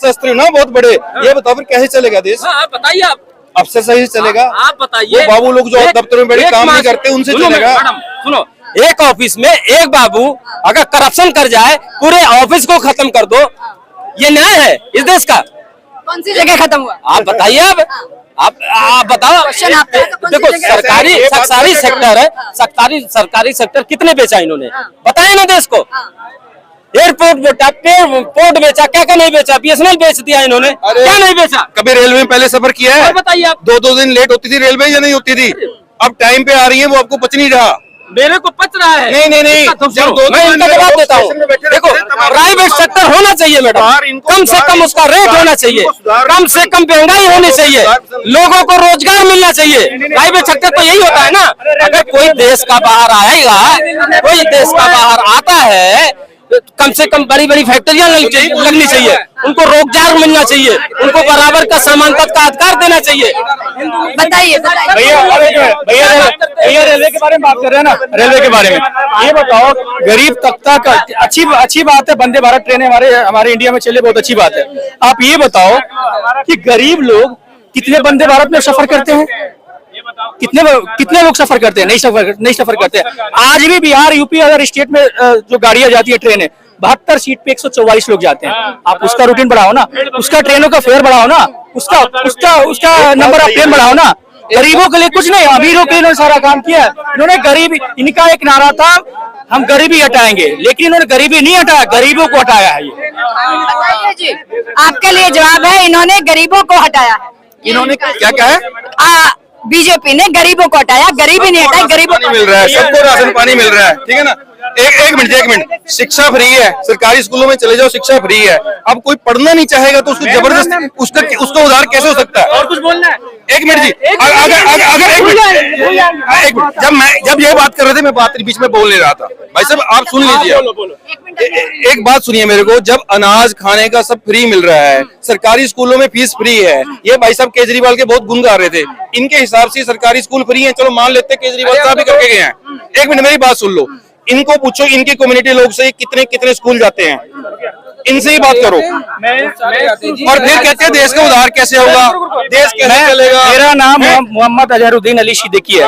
शस्त्र ना बहुत बड़े। ये बताओ फिर कैसे चलेगा देश? बताइए आप। अफसर सही चलेगा? आप बताइए। वो बाबू लोग जो दफ्तर में बैठे काम नहीं करते उनसे चलेगा? सुनो, एक ऑफिस में एक बाबू अगर करप्शन कर जाए पूरे ऑफिस को खत्म कर दो, ये न्याय है इस देश का? कौन सी जगह खत्म हुआ? आप बताइए। अब आप बताओ। देखो सरकारी सेक्टर है, सरकारी सेक्टर कितने बेचा इन्होंने, बताए ना देश को। एयरपोर्ट बेचा, पोर्ट बेचा, क्या क्या नहीं बेचा? बीएसएनएल बेच दिया इन्होंने, क्या नहीं बेचा? कभी रेलवे में पहले सफर किया है? बताइए आप। 2-2 दिन लेट होती थी रेलवे या नहीं होती थी? अब टाइम पे आ रही है, वो आपको पच नहीं रहा। मेरे को पच रहा है। नहीं। मैं इनका जवाब देता हूँ। देखो प्राइवेट सेक्टर होना चाहिए मैडम, कम से कम उसका रेट होना चाहिए, कम से कम महंगाई होनी चाहिए, लोगों को रोजगार मिलना चाहिए। प्राइवेट सेक्टर तो यही होता है ना। अगर कोई देश का बाहर आएगा, कोई देश का बाहर आता है, कम से कम बड़ी बड़ी फैक्ट्रियां लगनी चाहिए, उनको रोजगार मिलना चाहिए, उनको बराबर का समानता का अधिकार देना चाहिए। बताइए भैया रेलवे के बारे में बात कर रहे हैं ना, रेलवे के बारे में ये बताओ, गरीब तबका का अच्छी बात है, वंदे भारत ट्रेन हमारे इंडिया में चले, बहुत अच्छी बात है। आप ये बताओ कि गरीब लोग कितने वंदे भारत में सफर करते हैं? कितने लोग सफर करते हैं? नहीं सफर करते हैं। आज भी बिहार यूपी अदर स्टेट में जो गाड़ियां जाती है ट्रेनें, 72 सीट पे 144 लोग जाते हैं। आप उसका रूटीन बढ़ाओ ना, उसका ट्रेनों का फेयर बढ़ाओ ना, उसका नंबर ऑफ ट्रेन बढ़ाओ ना। गरीबों के लिए कुछ नहीं, अमीरों के लिए सारा काम किया है इन्होंने। गरीबी, इनका एक नारा था हम गरीबी हटाएंगे, लेकिन इन्होंने गरीबी नहीं हटाया, गरीबों को हटाया है। ये बताइए जी, आपके लिए जवाब है, इन्होंने गरीबों को हटाया है। इन्होंने क्या कहा है? बीजेपी ने गरीबों को हटाया, गरीबी नहीं हटाई, गरीबों को मिल रहा है, सबको राशन पानी मिल रहा है, ठीक है ना। एक मिनट, शिक्षा फ्री है, सरकारी स्कूलों में चले जाओ, शिक्षा फ्री है। अब कोई पढ़ना नहीं चाहेगा तो उसको जबरदस्ती उसका उधार कैसे हो सकता है? और कुछ बोलना है? एक मिनट जी, अगर एक मिनट, जब ये बात कर रहे थे मैं बात बीच में बोल नहीं रहा था। भाई साहब आप सुन लीजिए, एक बात सुनिए मेरे को। जब अनाज खाने का सब फ्री मिल रहा है, सरकारी स्कूलों में फीस फ्री है, ये भाई साहब केजरीवाल के बहुत गुण गा रहे थे। इनके हिसाब से सरकारी स्कूल फ्री है, चलो मान लेते केजरीवाल साहब भी करके गए हैं। एक मिनट मेरी बात सुन लो, इनको पूछो इनकी कम्युनिटी लोग से कितने स्कूल जाते हैं, इनसे ही बात करो। और फिर कहते हैं देश का उद्धार कैसे होगा, देश कैसे चलेगा? मेरा नाम मोहम्मद अजहरुद्दीन अली सिद्दीकी है।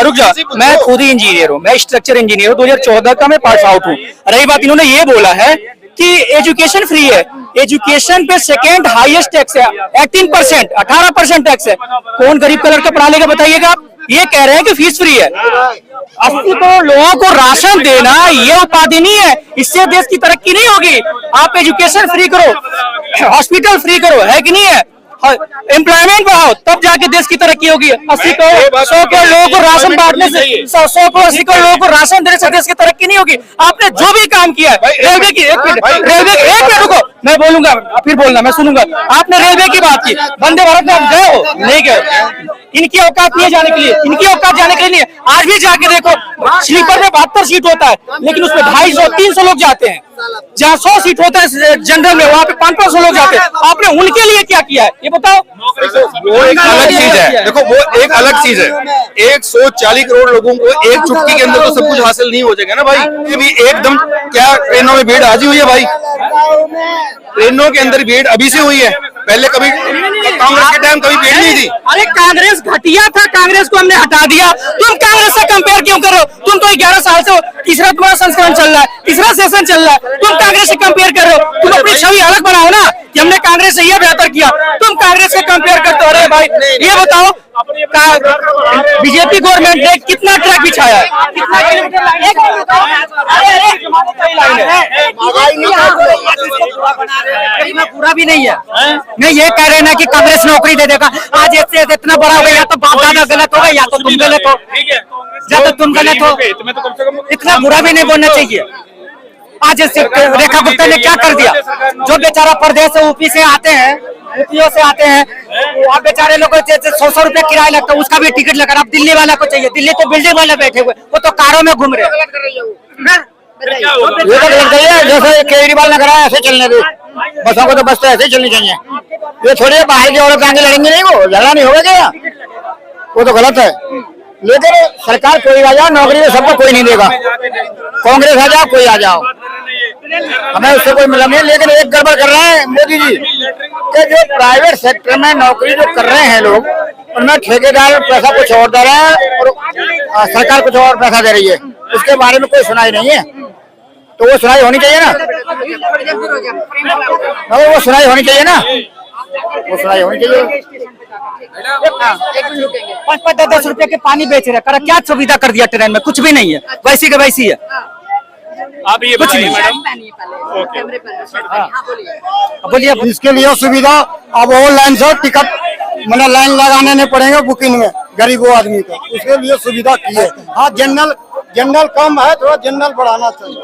रुक जा, मैं खुद ही इंजीनियर हूँ, मैं स्ट्रक्चर इंजीनियर हूँ, 2014 का मैं पास आउट हूँ। रही बात, इन्होंने ये बोला है कि एजुकेशन फ्री है, एजुकेशन पे सेकेंड हाईएस्ट टैक्स है, 18%, 18% टैक्स है। कौन गरीब का लड़का पढ़ा लेगा बताइएगा आप? ये कह रहे हैं कि फीस फ्री है। 80 करोड़ लोगों को राशन देना ये उपाधि नहीं है, इससे देश की तरक्की नहीं होगी। आप एजुकेशन फ्री करो, हॉस्पिटल फ्री करो, है कि नहीं है? एम्प्लॉयमेंट बढ़ाओ, तब जाके देश की तरक्की होगी। 80 करोड़ 100 करोड़ लोगों को राशन बांटने से, 100 करोड़ 80 करोड़ लोगों को राशन देने से देश की तरक्की नहीं होगी। आपने जो भी काम किया है रेलवे की, एक मिनट रुको, मैं बोलूंगा फिर बोलना, मैं सुनूंगा। आपने रेलवे की बात की, वंदे भारत में आप गए हो? नहीं गए। इनकी औकात नहीं है जाने के लिए, इनकी औकात जाने के लिए नहीं है। आज भी जाके देखो, स्लीपर में 72 सीट होता है, लेकिन उसमें 250-300 लोग जाते हैं। जहाँ 100 सीट होता है जनरल में, वहाँ पे 500-500 लोग जाते हैं। आपने उनके लिए क्या किया है ये बताओ? वो एक अलग चीज है, देखो वो एक अलग चीज है। 140 करोड़ लोगों को एक चुटकी के अंदर तो सब कुछ हासिल नहीं हो जाएगा ना भाई। ये भी एकदम, क्या ट्रेनों में भीड़ आज ही हुई है भाई? ट्रेनों के अंदर भीड़ अभी से हुई है, पहले कभी कांग्रेस के टाइम कभी भीड़ नहीं थी। अरे कांग्रेस घटिया था, कांग्रेस को हमने हटा दिया। तुम कांग्रेस से कंपेयर क्यों कर रहे हो? तुम तो 11 साल से, तीसरा तुम्हारा संस्करण चल रहा है, तीसरा सेशन चल रहा है, तुम कांग्रेस से कंपेयर कर रहे हो। तुम अपनी छवि अलग बनाओ ना कि हमने कांग्रेस से ये बेहतर किया, तुम कांग्रेस से कंपेयर करते हो। अरे भाई ये बताओ, बीजेपी गवर्नमेंट ने कितना ट्रैक बिछाया है? पूरा भी नहीं है। नहीं, ये कह रहे हैं ना कि कांग्रेस नौकरी दे देगा। आज इतना बड़ा हो गया, या तो बाप दादा गलत हो गए, या तो तुम गलत हो, या तो तुम गलत हो। इतना बुरा भी नहीं बोलना चाहिए। आज रेखा गुप्ता ने क्या कर दिया? जो बेचारा प्रदेश से यूपी से आते हैं, यूपीओ से आते हैं, आप बेचारे लोग 100-100 रुपए किराया लगता है, उसका भी टिकट लगा। अब दिल्ली वाला को चाहिए, दिल्ली तो बिल्डिंग वाले बैठे हुए, वो तो कारों में घूम रहे हैं। जैसे केजरीवाल ने कराया ऐसे चलने दो, बसों को तो बस तो ऐसे ही चलनी चाहिए। ये थोड़ी बाहर की औरत आगे लड़ेंगे नहीं, वो लड़ा नहीं होगा क्या? वो तो गलत है। लेकिन सरकार कोई आ जाओ, नौकरी तो सबको कोई नहीं देगा। कांग्रेस आ जाओ, कोई आ जाओ, हमें उससे कोई मतलब नहीं है, लेकिन एक गड़बड़ कर रहे हैं मोदी जी कि जो प्राइवेट सेक्टर में नौकरी जो कर रहे हैं लोग, उनमें ठेकेदार पैसा कुछ और दे रहे हैं और सरकार कुछ और पैसा दे रही है। उसके बारे में कोई सुनाई नहीं है, तो वो सुनाई होनी चाहिए ना, वो सुनाई होनी चाहिए ना, वो सुनाई होनी चाहिए। 5-10 रुपए के पानी बेच रहे, कर क्या सुविधा कर दिया ट्रेन में? कुछ भी नहीं है, वैसी के वैसी है। आप ये बताइए मैडम, बोलिए। इसके लिए सुविधा अब ऑनलाइन से टिकट मतलब लाइन लगाने नहीं पड़ेंगे बुकिंग में गरीबों आदमी को, उसके लिए सुविधा की है। हाँ, जनरल कम है, थोड़ा जनरल बढ़ाना चाहिए।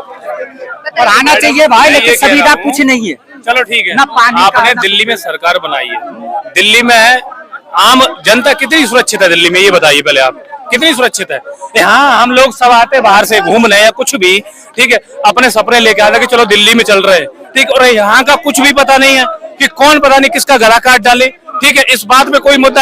बढ़ाना चाहिए भाई, लेकिन सुविधा कुछ नहीं है। चलो ठीक है, ना पानी का, आपने ना- दिल्ली में सरकार बनाई है, दिल्ली में आम जनता कितनी सुरक्षित है? दिल्ली में ये बताइए पहले आप, कितनी सुरक्षित है? हाँ, हम लोग सब आते बाहर से घूमने या कुछ भी, ठीक है, अपने सपने लेके आते कि चलो दिल्ली में चल रहे हैं, ठीक, और यहाँ का कुछ भी पता नहीं है कि कौन पता नहीं किसका गला काट डाले, ठीक है, इस बात में कोई मुद्दा है?